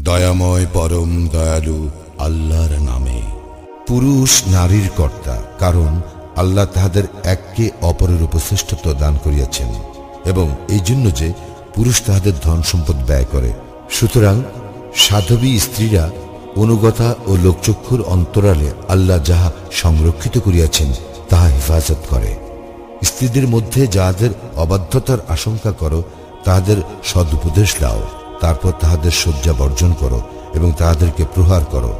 দয়াময় পরম দয়ালু আল্লাহর নামে। পুরুষ নারীর কর্তা, কারণ আল্লাহ তাহাদের এককে অপরের উপর শ্রেষ্ঠত্ব দান করিয়াছেন এবং এই জন্য যে পুরুষ তাহাদের ধন সম্পদ ব্যয় করে। সুতরাং সাধবী স্ত্রীরা অনুগতা ও লোকচক্ষুর অন্তরালে আল্লাহ যাহা সংরক্ষিত করিয়াছেন তাহা হেফাজত করে। স্ত্রীদের মধ্যে যাহাদের অবাধ্যতার আশঙ্কা করো তাহাদের সদুপদেশ দাও, তারপর তাহাদের শয্যা বর্জন করো এবং তাহাদেরকে প্রহার করো।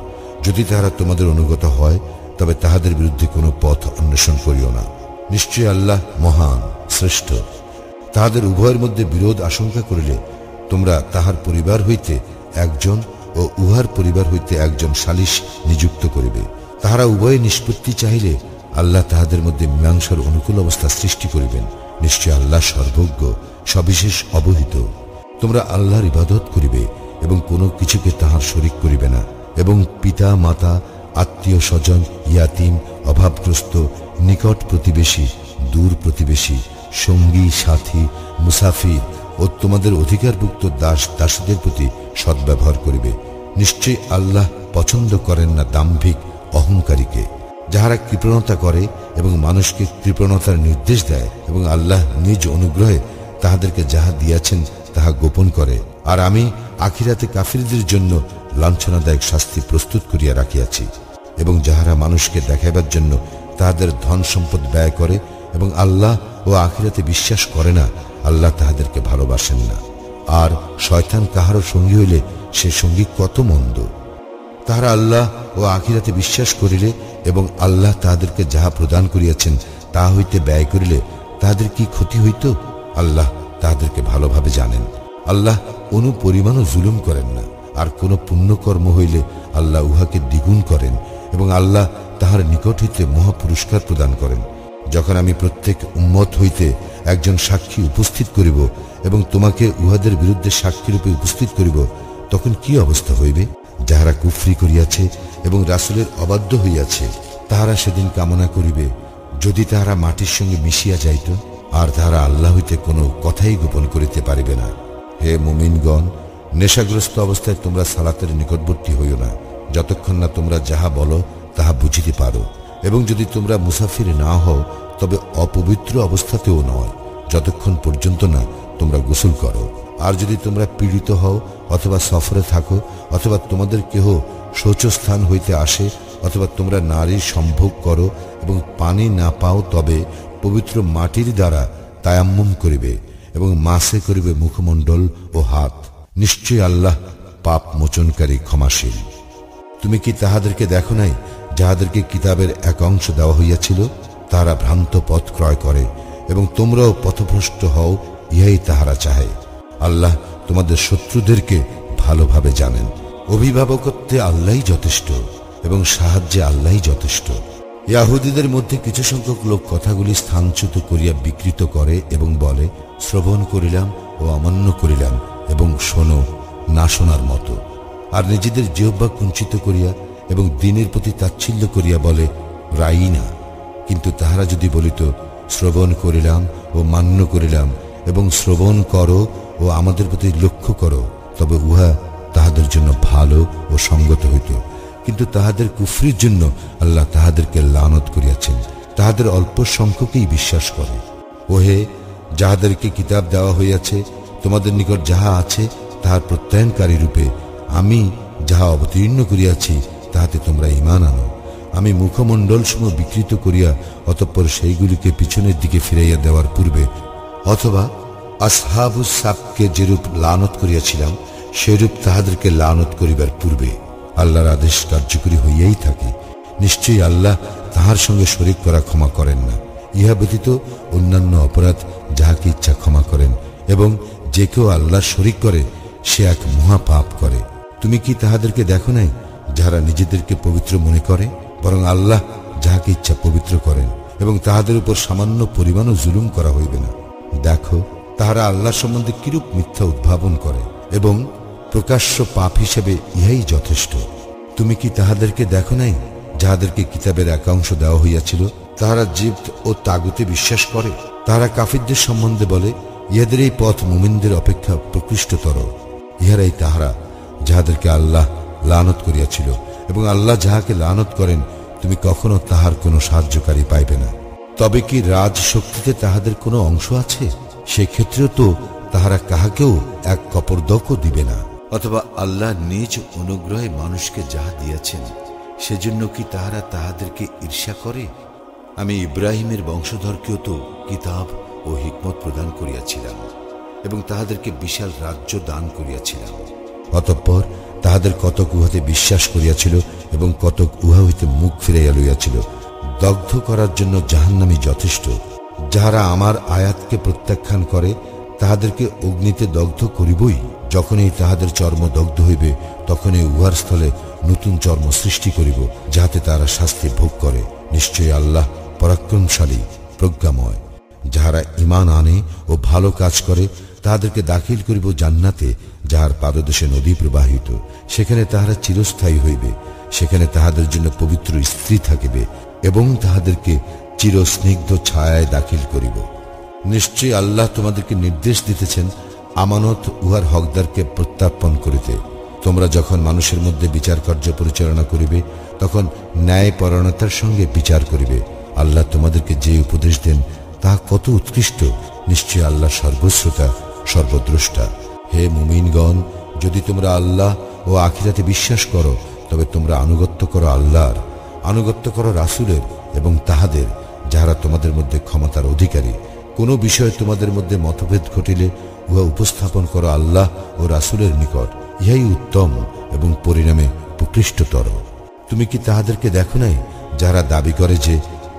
যদি তাহারা তোমাদের অনুগত হয় তবে তাহাদের বিরুদ্ধে কোনো পথ অন্বেষণ করিও না। নিশ্চয় আল্লাহ মহান, শ্রেষ্ঠ। তাহাদের উভয়ের মধ্যে বিরোধ আশঙ্কা করিলে তোমরা তাহার পরিবার হইতে একজন ও উহার পরিবার হইতে একজন সালিস নিযুক্ত করিবে। তাহারা উভয়ে নিষ্পত্তি চাহিলে আল্লাহ তাহাদের মধ্যে মীমাংসার অনুকূল অবস্থা সৃষ্টি করিবেন। নিশ্চয় আল্লাহ সর্বজ্ঞ, সবিশেষ অবহিত। তোমরা আল্লাহর ইবাদত করিবে এবং কোনো কিছুকে তাহার শরীক করিবে না, এবং পিতা মাতা, আত্মীয় স্বজন, ইয়াতিম, অভাবগ্রস্ত, নিকট প্রতিবেশী, দূর প্রতিবেশী, সঙ্গী সাথী, মুসাফির ও তোমাদের অধিকারভুক্ত দাস দাসীদের প্রতি সদ্ব্যবহার করিবে। নিশ্চয় আল্লাহ পছন্দ করেন না দাম্ভিক অহংকারীকে। যাহারা কৃপণতা করে এবং মানুষকে কৃপণতার নির্দেশ দেয় এবং আল্লাহ নিজ অনুগ্রহে তাহাদেরকে যাহা দিয়াছেন তাহা গোপন করে, আর আমি আখিরাতে কাফিরদের জন্য লাঞ্ছনাদায়ক শাস্তি প্রস্তুত করিয়া রাখিয়াছি। এবং যাহারা মানুষকে দেখাইবার জন্য তাহাদের ধন সম্পদ ব্যয় করে এবং আল্লাহ ও আখিরাতে বিশ্বাস করে না, আল্লাহ তাহাদেরকে ভালোবাসেন না। আর শয়তান কাহারও সঙ্গী হইলে সে সঙ্গী কত মন্দ। তাহারা আল্লাহ ও আখিরাতে বিশ্বাস করিলে এবং আল্লাহ তাহাদেরকে যাহা প্রদান করিয়াছেন তাহা হইতে ব্যয় করিলে তাহাদের কি ক্ষতি হইত? আল্লাহ তাহাদেরকে ভালোভাবে জানেন। আল্লাহ কোনো পরিমাণও জুলুম করেন না, আর কোনো পুণ্যকর্ম হইলে আল্লাহ উহাকে দ্বিগুণ করেন এবং আল্লাহ তাহার নিকট হইতে মহা পুরস্কার প্রদান করেন। যখন আমি প্রত্যেক উম্মত হইতে একজন সাক্ষী উপস্থিত করিব এবং তোমাকে উহাদের বিরুদ্ধে সাক্ষীরূপে উপস্থিত করিব, তখন কি অবস্থা হইবে? যাহারা কুফরি করিয়াছে এবং রাসূলের অবাধ্য হইয়াছে তাহারা সেদিন কামনা করিবে যদি তাহারা মাটির সঙ্গে মিশিয়া যাইত, আর তাহারা আল্লাহ হইতে কোনো কথাই গোপন করিতে পারিবে না। হে মুমিনগণ, নেশাগ্রস্ত অবস্থায় তোমরা সালাতের নিকটবর্তী হইও না, যতক্ষণ না তোমরা যাহা বলো তাহা বুঝিতে পারো, এবং যদি তোমরা মুসাফির না হও তবে অপবিত্র অবস্থাতেও নয়, যতক্ষণ পর্যন্ত না তোমরা গোসল করো। আর যদি তোমরা পীড়িত হও অথবা সফরে থাকো অথবা তোমাদের কেহ শৌচস্থান হইতে আসে অথবা তোমরা নারীর সম্ভোগ করো এবং পানি না পাও, তবে পবিত্র মাটির দ্বারা তায়াম্মুম করিবে এবং মাসে করিবে মুখমণ্ডল ও হাত। নিশ্চয় আল্লাহ পাপ মোচনকারী, ক্ষমাশীল। তুমি কি তাহাদেরকে দেখো নাই যাহাদেরকে কিতাবের এক অংশ দেওয়া হইয়াছিল? তাহারা ভ্রান্ত পথ ক্রয় করে এবং তোমরাও পথভ্রষ্ট হও, ইহাই তাহারা চাহে। আল্লাহ তোমাদের শত্রুদেরকে ভালোভাবে জানেন। অভিভাবকত্বে আল্লাহই যথেষ্ট এবং সাহায্যে আল্লাহই যথেষ্ট। ইয়াহুদীদের মধ্যে কিছু সংখ্যক লোক কথাগুলি স্থানচ্যুত করিয়া বিকৃত করে এবং বলে, শ্রবণ করিলাম ও অমান্য করিলাম এবং শোনো না শোনার মতো। আর নিজেদের জিহ্বা কুঞ্চিত করিয়া এবং দ্বীনের প্রতি তাচ্ছিল্য করিয়া বলে, রাইনা। কিন্তু তাহারা যদি বলিত, শ্রবণ করিলাম ও মান্য করিলাম এবং শ্রবণ করো ও আমাদের প্রতি লক্ষ্য করো, তবে উহা তাহাদের জন্য ভালো ও সঙ্গত হইত। কিন্তু তাহাদের কুফরির জন্য আল্লাহ তাহাদেরকে লানত করিয়াছেন। তাহাদের অল্প সংখ্যকেই বিশ্বাস করে। ওহে, যাহাদেরকে কিতাব দেওয়া হইয়াছে, তোমাদের নিকট যাহা আছে তাহার প্রত্যয়নকারী রূপে আমি যাহা অবতীর্ণ করিয়াছি তাহাতে তোমরা ঈমান আনো। আমি মুখমণ্ডল সমূহ বিকৃত করিয়া অতঃপর সেইগুলিকে পিছনের দিকে ফিরাইয়া দেওয়ার পূর্বে, অথবা আসহাবুস সাবকে যেরূপ লানত করিয়াছিলাম সেরূপ তাহাদেরকে লানত করিবার পূর্বে আল্লাহর আদেশ কার্যকরী হইয়াই থাকে। নিশ্চয়ই আল্লাহ তাহার সঙ্গে শরীক করা ক্ষমা করেন না। ইহা ব্যতীত অন্যান্য অপরাধ যাহাকে ইচ্ছা ক্ষমা করেন, এবং যে কেউ আল্লাহর শরীক করে সে এক মহা পাপ করে। তুমি কি তাহাদেরকে দেখো নাই যাহারা নিজেদেরকে পবিত্র মনে করে? বরং আল্লাহ যাহাকে ইচ্ছা পবিত্র করেন, এবং তাহাদের উপর সামান্য পরিমাণও জুলুম করা হইবে না। দেখো তাহারা আল্লাহ সম্বন্ধে কিরূপ মিথ্যা উদ্ভাবন করে, এবং প্রকাশ্য পাপ হিসেবে ইহাই যথেষ্ট। তুমি কি তাহাদেরকে দেখো নাই যাহাদেরকে কিতাবের এক অংশ দেওয়া হইয়াছিল? তাহারা জিবত ও তাগুতে বিশ্বাস করে। তাহারা কাফিরদের সম্বন্ধে বলে, ইহাদের এই পথ মুমিনদের অপেক্ষা প্রকৃষ্টতর। ইহারাই তাহারা যাহাদেরকে আল্লাহ লানত করিয়াছিল, এবং আল্লাহ যাহাকে লানত করেন তুমি কখনো তাহার কোনো সাহায্যকারী পাইবে না। তবে কি রাজ শক্তিতে তাহাদের কোনো অংশ আছে? সেক্ষেত্রেও তো তাহারা কাহাকেও এক কপরদকও দিবে না। অথবা আল্লাহ নিজ অনুগ্রহে মানুষকে যাহা দিয়াছেন সেজন্য কি তাহারা তাহাদেরকে ঈর্ষা করে? আমি ইব্রাহিমের বংশধরকেও তো কিতাব ও হিকমত প্রদান করিয়াছিলাম এবং তাহাদেরকে বিশাল রাজ্য দান করিয়াছিলাম। অতঃপর তাহাদের কতক উহাতে বিশ্বাস করিয়াছিল এবং কতক উহা হইতে মুখ ফিরাইয়া লইয়াছিল। দগ্ধ করার জন্য জাহান্নামী যথেষ্ট। যাহারা আমার আয়াতকে প্রত্যাখ্যান করে তাহাদেরকে অগ্নিতে দগ্ধ করিবই। যখনই তাহাদের চর্ম দগ্ধ হইবে তখনই উহার স্থলে নতুন চর্ম সৃষ্টি করিব, যাহাতে তারা শাস্তি ভোগ করে। নিশ্চয়ই আল্লাহ পরাক্রমশালী, প্রজ্ঞাময়। যাহারা ঈমান আনে ও ভালো কাজ করে তাহাদেরকে দাখিল করিব জান্নাতে, যাহার পাদদেশে নদী প্রবাহিত, সেখানে তাহারা চিরস্থায়ী হইবে। সেখানে তাহাদের জন্য পবিত্র স্ত্রী থাকিবে এবং তাহাদেরকে চিরস্নিগ্ধ ছায়ায় দাখিল করিব। নিশ্চয়ই আল্লাহ তোমাদেরকে নির্দেশ দিতেছেন আমানত উহার হকদারকে প্রত্যাপন করিতে। তোমরা যখন মানুষের মধ্যে বিচার কার্য পরিচালনা করিবে তখন ন্যায়পরায়ণতার সঙ্গে বিচার করিবে। আল্লাহ তোমাদেরকে যে উপদেশ দেন তাহা কত উৎকৃষ্ট। নিশ্চয় আল্লাহ সর্বশ্রোতা, সর্বদ্রষ্টা। হে মুমিনগণ, যদি তোমরা আল্লাহ ও আখিরাতে বিশ্বাস করো তবে তোমরা আনুগত্য করো আল্লাহর, আনুগত্য করো রাসূলের এবং তাহাদের যাহারা তোমাদের মধ্যে ক্ষমতার অধিকারী। কোনো বিষয়ে তোমাদের মধ্যে মতভেদ ঘটিলে উহা উপস্থাপন করো আল্লাহ ও রাসূলের নিকট, ইহাই উত্তম এবং পরিণামে প্রকৃষ্টতর। তুমি কি তাহাদেরকে দেখো নাই যাহারা দাবি করে যে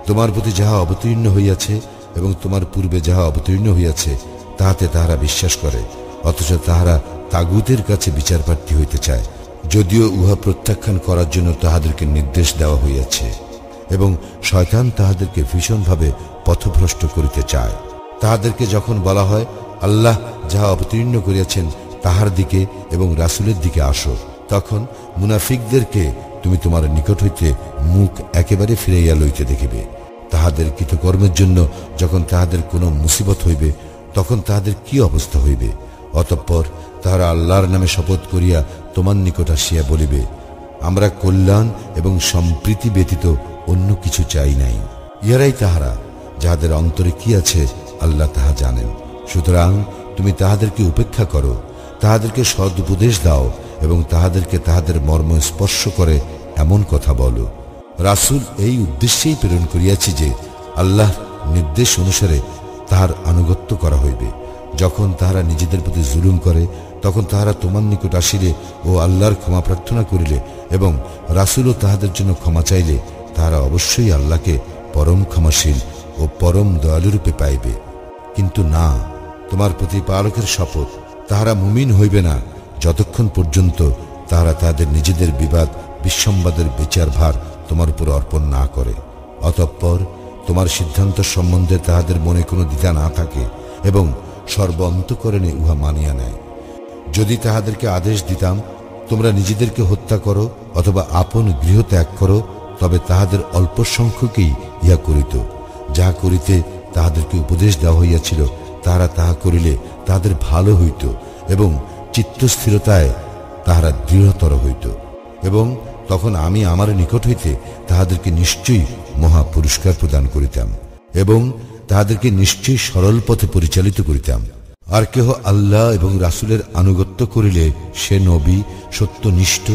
তোমার প্রতি যাহা অবতীর্ণ হইয়াছে এবং তোমার পূর্বে যাহা অবতীর্ণ হইয়াছে তাহাতে তাহারা বিশ্বাস করে, অথচ তাহারা তাগুতের কাছে বিচারপ্রার্থী হইতে চায়, যদিও উহা প্রত্যাখ্যান করার জন্য তাহাদেরকে নির্দেশ দেওয়া হইয়াছে এবং শয়তান তাহাদেরকে ভীষণভাবে পথভ্রষ্ট করিতে চায়। তাহাদেরকে যখন বলা হয় আল্লাহ যাহা অবতীর্ণ করিয়াছেন তাহার দিকে এবং রাসূলের দিকে আসো, তখন মুনাফিকদেরকে তুমি তোমার নিকট হইতে মুখ একেবারে ফিরাইয়া লইতে দেখিবে। তাহাদের কৃতকর্মের জন্য যখন তাহাদের কোনো মুসিবত হইবে তখন তাহাদের কি অবস্থা হইবে? অতঃপর তাহারা আল্লাহর নামে শপথ করিয়া তোমার নিকট আসিয়া বলিবে, আমরা কল্যাণ এবং সম্প্রীতি ব্যতীত অন্য কিছু চাই নাই। ইহারাই তাহারা যাহাদের অন্তরে কি আছে আল্লাহ তাহা জানেন। সুতরাং তুমি তাহাদেরকে উপেক্ষা করো, তাহাদেরকে সৎ উপদেশ দাও এবং তাহাদেরকে তাহাদের মর্ম স্পর্শ করে এমন কথা বলো। রাসূল এই উদ্দেশ্যেই প্রেরণ করিয়াছি যে আল্লাহর নির্দেশ অনুসারে তাহার আনুগত্য করা হইবে। যখন তাহারা নিজেদের প্রতি জুলুম করে তখন তাহারা তোমার নিকট আসিলে ও আল্লাহর ক্ষমা প্রার্থনা করিলে এবং রাসূলও তাহাদের জন্য ক্ষমা চাইলে তাহারা অবশ্যই আল্লাহকে পরম ক্ষমাশীল ও পরম দয়ালুরূপে পাইবে। কিন্তু না, তোমার প্রতিপালকের শপথ, তাহারা মুমিন হইবে না যতক্ষণ পর্যন্ত তাহারা তাহাদের নিজেদের বিবাদ বিসম্বাদের বিচার ভার তোমার উপর অর্পণ না করে। অতঃপর তোমার সিদ্ধান্ত সম্বন্ধে তাহাদের মনে কোনো দ্বিধা না থাকে এবং সর্ব অন্তঃকরণে উহা মানিয়া নেয়। যদি তাহাদেরকে আদেশ দিতাম তোমরা নিজেদেরকে হত্যা করো অথবা আপন গৃহ ত্যাগ করো, তবে তাহাদের অল্প সংখ্যকেই ইহা করিত। যাহা করিতে তাহাদেরকে উপদেশ দেওয়া হইয়াছিল তাহারা তাহা করিলে তাহাদের ভালো হইত এবং চিত্তস্থিরতায় তাহারা দৃঢ়তর হইত, এবং তখন আমি আমার নিকট হইতে তাহাদেরকে নিশ্চয়ই মহা পুরস্কার প্রদান করিতাম এবং তাহাদেরকে নিশ্চয়ই সরল পথে পরিচালিত করিতাম। আর কেহ আল্লাহ এবং রাসূলের আনুগত্য করিলে সে নবী, সত্যনিষ্ঠ,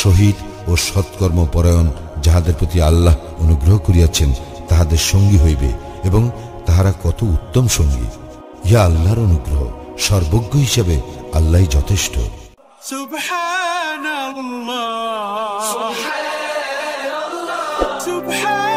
শহীদ ও সৎকর্ম পরায়ণ যাহাদের প্রতি আল্লাহ অনুগ্রহ করিয়াছেন তাহাদের সঙ্গী হইবে, এবং তাহারা কত উত্তম সঙ্গী। ইহা আল্লাহর অনুগ্রহ, সর্বজ্ঞ হিসাবে আল্লাহই যথেষ্ট। সুবহানাল্লাহ, সুবহানাল্লাহ, সুবহানাল্লাহ।